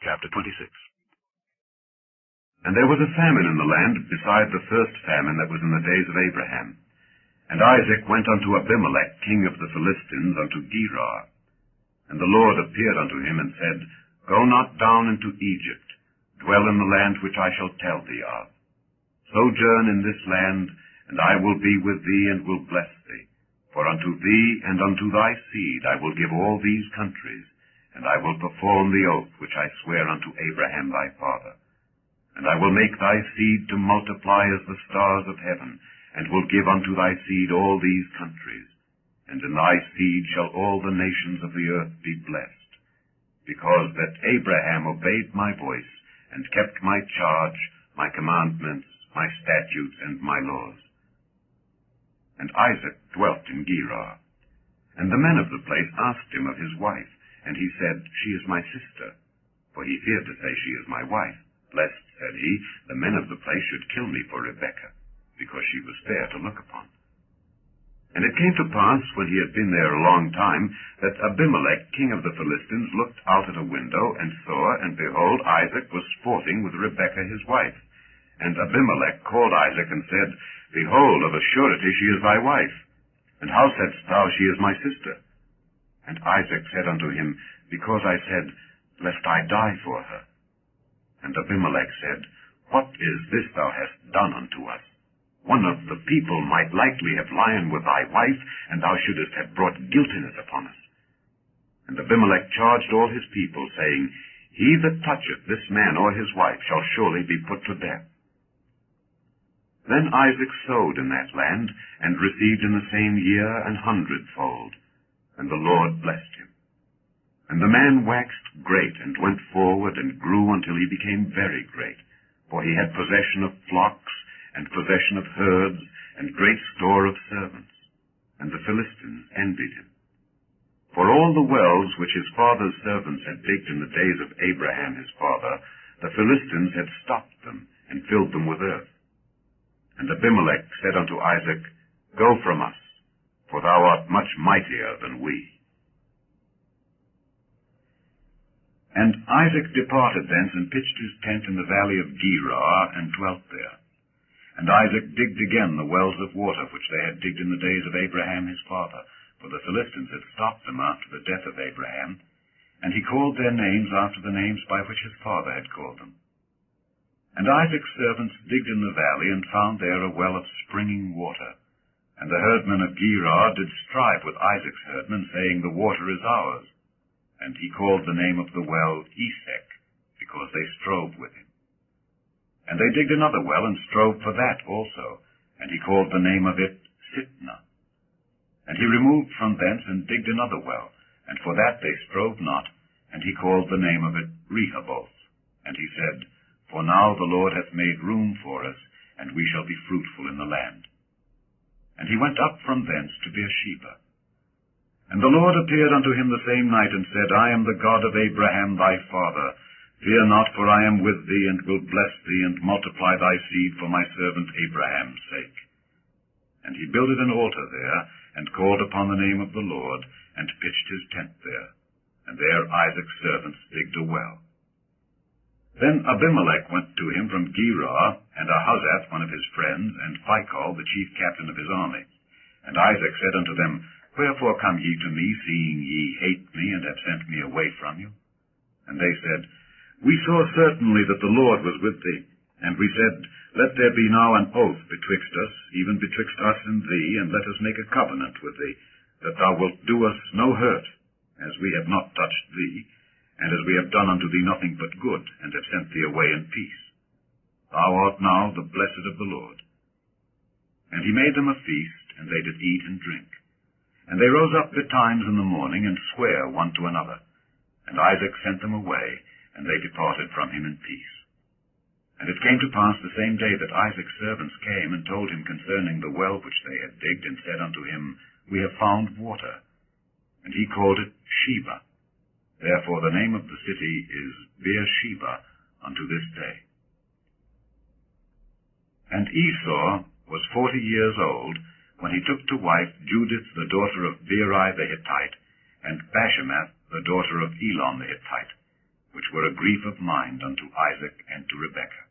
Chapter 26. And there was a famine in the land beside the first famine that was in the days of Abraham. And Isaac went unto Abimelech, king of the Philistines, unto Gerar. And the Lord appeared unto him, and said, Go not down into Egypt, dwell in the land which I shall tell thee of. Sojourn in this land, and I will be with thee, and will bless thee. For unto thee and unto thy seed I will give all these countries, and I will perform the oath which I swear unto Abraham thy father. And I will make thy seed to multiply as the stars of heaven, and will give unto thy seed all these countries. And in thy seed shall all the nations of the earth be blessed, because that Abraham obeyed my voice, and kept my charge, my commandments, my statutes, and my laws. And Isaac dwelt in Gerar. And the men of the place asked him of his wife, and he said, She is my sister. For he feared to say, She is my wife, lest, said he, the men of the place should kill me for Rebekah, because she was fair to look upon. And it came to pass, when he had been there a long time, that Abimelech, king of the Philistines, looked out at a window, and saw, and behold, Isaac was sporting with Rebekah his wife. And Abimelech called Isaac, and said, Behold, of a surety she is thy wife. And how saidst thou, She is my sister? And Isaac said unto him, Because I said, Lest I die for her. And Abimelech said, What is this thou hast done unto us? One of the people might likely have lain with thy wife, and thou shouldest have brought guiltiness upon us. And Abimelech charged all his people, saying, He that toucheth this man or his wife shall surely be put to death. Then Isaac sowed in that land, and received in the same year 100-fold, and the Lord blessed him. And the man waxed great, and went forward, and grew until he became very great, for he had possession of flocks, and possession of herds, and great store of servants. And the Philistines envied him. For all the wells which his father's servants had digged in the days of Abraham his father, the Philistines had stopped them, and filled them with earth. And Abimelech said unto Isaac, Go from us, for thou art much mightier than we. And Isaac departed thence, and pitched his tent in the valley of Gerar, and dwelt there. And Isaac digged again the wells of water which they had digged in the days of Abraham his father, for the Philistines had stopped them after the death of Abraham, and he called their names after the names by which his father had called them. And Isaac's servants digged in the valley, and found there a well of springing water. And the herdmen of Gerar did strive with Isaac's herdmen, saying, The water is ours. And he called the name of the well Esek, because they strove with him. And they digged another well, and strove for that also, and he called the name of it Sitnah. And he removed from thence, and digged another well, and for that they strove not, and he called the name of it Rehoboth. And he said, For now the Lord hath made room for us, and we shall be fruitful in the land. And he went up from thence to Beersheba. And the Lord appeared unto him the same night, and said, I am the God of Abraham thy father. Fear not, for I am with thee, and will bless thee, and multiply thy seed for my servant Abraham's sake. And he builded an altar there, and called upon the name of the Lord, and pitched his tent there. And there Isaac's servants digged a well. Then Abimelech went to him from Gerar, and Ahuzzath one of his friends, and Phicol the chief captain of his army. And Isaac said unto them, Wherefore come ye to me, seeing ye hate me, and have sent me away from you? And they said, We saw certainly that the Lord was with thee. And we said, Let there be now an oath betwixt us, even betwixt us and thee, and let us make a covenant with thee, that thou wilt do us no hurt, as we have not touched thee, and as we have done unto thee nothing but good, and have sent thee away in peace. Thou art now the blessed of the Lord. And he made them a feast, and they did eat and drink. And they rose up betimes in the morning, and sware one to another. And Isaac sent them away, and they departed from him in peace. And it came to pass the same day that Isaac's servants came, and told him concerning the well which they had digged, and said unto him, We have found water. And he called it Sheba. Therefore the name of the city is Beersheba unto this day. And Esau was 40 years old, when he took to wife Judith the daughter of Beeri the Hittite, and Bashemath the daughter of Elon the Hittite. which were a grief of mind unto Isaac and to Rebekah.